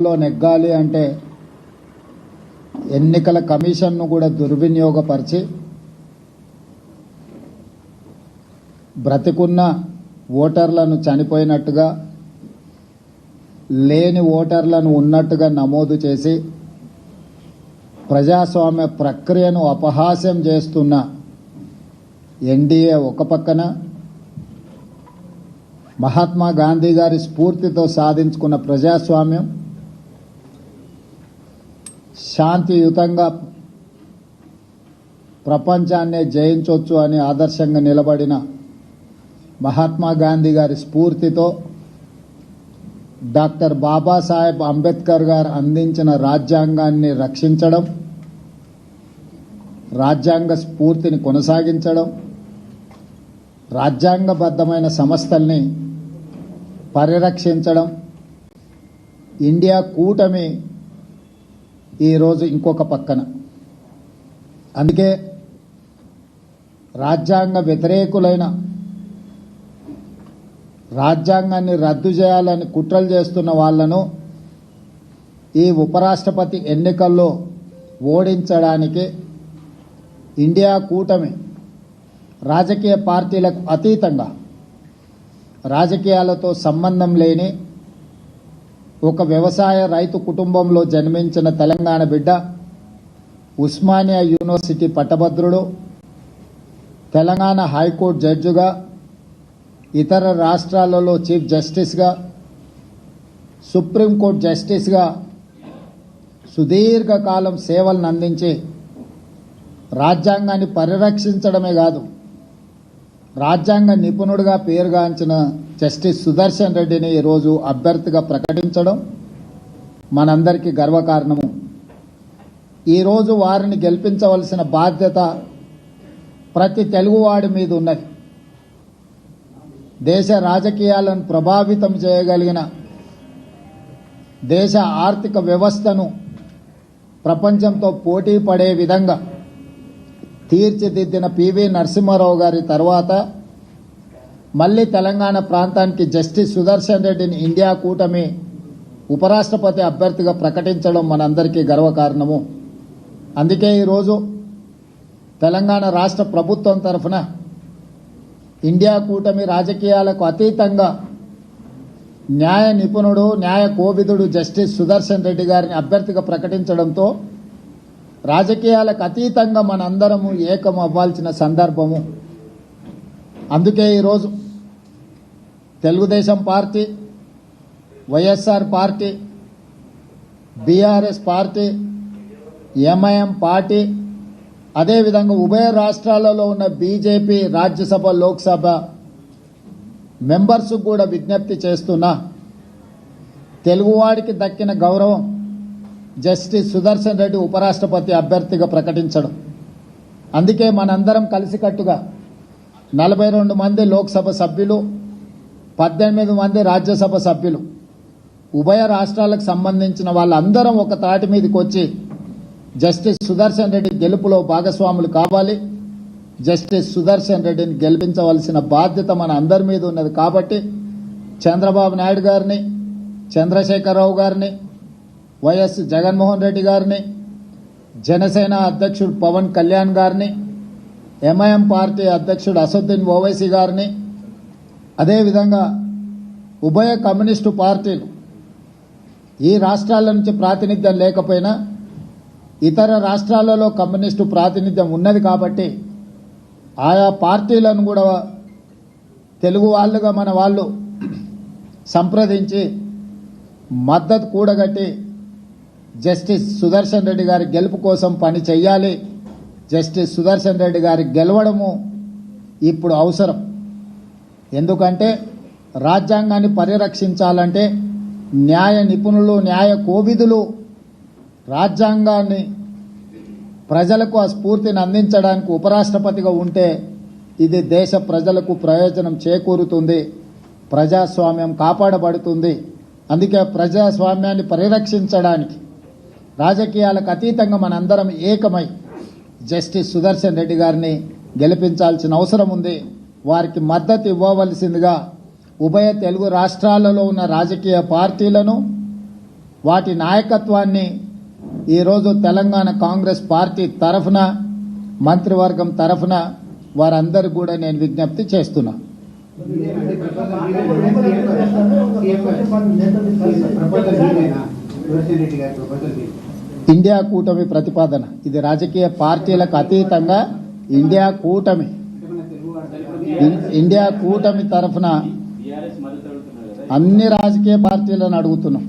లో నెగ్గాలి అంటే ఎన్నికల కమిషన్ను కూడా దుర్వినియోగపరిచి బ్రతికున్న ఓటర్లను చనిపోయినట్టుగా లేని ఓటర్లను ఉన్నట్టుగా నమోదు చేసి ప్రజాస్వామ్య ప్రక్రియను అపహాస్యం చేస్తున్న ఎన్డీఏ ఒక పక్కన మహాత్మా గాంధీ గారి స్ఫూర్తితో సాధించుకున్న ప్రజాస్వామ్యం శాంతియుతంగా ప్రపంచాన్నే జయించవచ్చు అని ఆదర్శంగా నిలబడిన మహాత్మా గాంధీ గారి స్ఫూర్తితో డాక్టర్ బాబాసాహెబ్ అంబేద్కర్ గారు అందించిన రాజ్యాంగాన్ని రక్షించడం, రాజ్యాంగ స్ఫూర్తిని కొనసాగించడం, రాజ్యాంగబద్ధమైన సంస్థల్ని పరిరక్షించడం, ఇండియా కూటమి ఈరోజు ఇంకొక పక్కన. అందుకే రాజ్యాంగ వ్యతిరేకులైన రాజ్యాంగాన్ని రద్దు చేయాలని కుట్రలు చేస్తున్న వాళ్లను ఈ ఉపరాష్ట్రపతి ఎన్నికల్లో ఓడించడానికి ఇండియా కూటమి రాజకీయ పార్టీలకు అతీతంగా రాజకీయాలతో సంబంధం లేని ఒక వ్యవసాయ రైతు కుటుంబంలో జన్మించిన తెలంగాణ బిడ్డ, ఉస్మానియా యూనివర్సిటీ పట్టభద్రుడు, తెలంగాణ హైకోర్టు జడ్జిగా, ఇతర రాష్ట్రాలలో చీఫ్ జస్టిస్గా, సుప్రీంకోర్టు జస్టిస్గా సుదీర్ఘకాలం సేవలను అందించి రాజ్యాంగాన్ని పరిరక్షించడమే కాదు, రాజ్యాంగ నిపుణుడిగా పేరుగాంచిన జస్టిస్ సుదర్శన్ రెడ్డిని ఈరోజు అభ్యర్థిగా ప్రకటించడం మనందరికీ గర్వకారణము. ఈరోజు వారిని గెలిపించవలసిన బాధ్యత ప్రతి తెలుగువాడి మీద ఉన్నది. దేశ రాజకీయాలను ప్రభావితం చేయగలిగిన, దేశ ఆర్థిక వ్యవస్థను ప్రపంచంతో పోటీ పడే విధంగా తీర్చిదిద్దిన పివి నరసింహారావు గారి తర్వాత మళ్లీ తెలంగాణ ప్రాంతానికి జస్టిస్ సుదర్శన్ రెడ్డిని ఇండియా కూటమి ఉపరాష్ట్రపతి అభ్యర్థిగా ప్రకటించడం మనందరికీ గర్వకారణము. అందుకే ఈరోజు తెలంగాణ రాష్ట్ర ప్రభుత్వం తరఫున ఇండియా కూటమి రాజకీయాలకు అతీతంగా న్యాయ నిపుణుడు, న్యాయ కోవిదుడు జస్టిస్ సుదర్శన్ రెడ్డి గారిని అభ్యర్థిగా ప్రకటించడంతో రాజకీయాలకు అతీతంగా మనందరము ఏకం అవ్వాల్సిన సందర్భము. అందుకే ఈరోజు Telugu Desam party, YSR party, BRS party, MIM party, అదేవిధంగా ఉభయ రాష్ట్రాలలో ఉన్న బీజేపీ రాజ్యసభ, లోక్సభ మెంబర్స్ కూడా విజ్ఞప్తి చేస్తున్నా, తెలుగువాడికి దక్కిన గౌరవం జస్టిస్ సుదర్శన్ రెడ్డి ఉపరాష్ట్రపతి అభ్యర్థిగా ప్రకటించడం. అందుకే మనందరం కలిసికట్టుగా 42 మంది లోక్సభ సభ్యులు, 18 మంది రాజ్యసభ సభ్యులు, ఉభయ రాష్ట్రాలకు సంబంధించిన వాళ్ళందరం ఒక తాటి మీదకి వచ్చి జస్టిస్ సుదర్శన్ రెడ్డి గెలుపులో భాగస్వాములు కావాలి. జస్టిస్ సుదర్శన్ రెడ్డిని గెలిపించవలసిన బాధ్యత మన అందరి మీద ఉన్నది. కాబట్టి చంద్రబాబు నాయుడు గారిని, చంద్రశేఖరరావు గారిని, వైఎస్ జగన్మోహన్ రెడ్డి గారిని, జనసేన అధ్యక్షుడు పవన్ కళ్యాణ్ గారిని, ఎంఐఎం పార్టీ అధ్యక్షుడు అసదుద్దీన్ ఓవైసీ గారిని, అదేవిధంగా ఉభయ కమ్యూనిస్టు పార్టీలు ఈ రాష్ట్రాల నుంచి ప్రాతినిధ్యం లేకపోయినా ఇతర రాష్ట్రాలలో కమ్యూనిస్టు ప్రాతినిధ్యం ఉన్నది కాబట్టి ఆయా పార్టీలను కూడా తెలుగు వాళ్ళుగా మన వాళ్ళు సంప్రదించి మద్దతు కూడగట్టి జస్టిస్ సుదర్శన్ రెడ్డి గారి గెలుపు కోసం పని చేయాలి. జస్టిస్ సుదర్శన్ రెడ్డి గారి గెలవడము ఇప్పుడు అవసరం. ఎందుకంటే రాజ్యాంగాన్ని పరిరక్షించాలంటే న్యాయ నిపుణులు, న్యాయ కోవిదులు రాజ్యాంగాన్ని ప్రజలకు ఆ స్ఫూర్తిని అందించడానికి ఉపరాష్ట్రపతిగా ఉంటే ఇది దేశ ప్రజలకు ప్రయోజనం చేకూరుతుంది, ప్రజాస్వామ్యం కాపాడబడుతుంది. అందుకే ప్రజాస్వామ్యాన్ని పరిరక్షించడానికి రాజకీయాలకు అతీతంగా మనందరం ఏకమై జస్టిస్ సుదర్శన్ రెడ్డి గారిని గెలిపించాల్సిన అవసరం ఉంది. వారికి మద్దతు ఇవ్వవలసిందిగా ఉభయ తెలుగు రాష్ట్రాలలో ఉన్న రాజకీయ పార్టీలను వాటి నాయకత్వాన్ని ఈరోజు తెలంగాణ కాంగ్రెస్ పార్టీ తరఫున మంత్రివర్గం తరఫున వారందరూ కూడా నేను విజ్ఞప్తి చేస్తున్నా. ఇండియా కూటమి ప్రతిపాదన ఇది రాజకీయ పార్టీలకు అతీతంగా ఇండియా కూటమి తరఫున అన్ని రాజకీయ పార్టీలను అడుగుతున్నాం.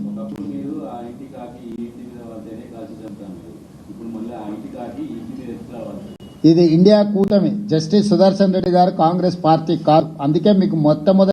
ఇది ఇండియా కూటమి. జస్టిస్ సుదర్శన్ రెడ్డి గారు కాంగ్రెస్ పార్టీ కాదు. అందుకే మీకు మొట్టమొదటి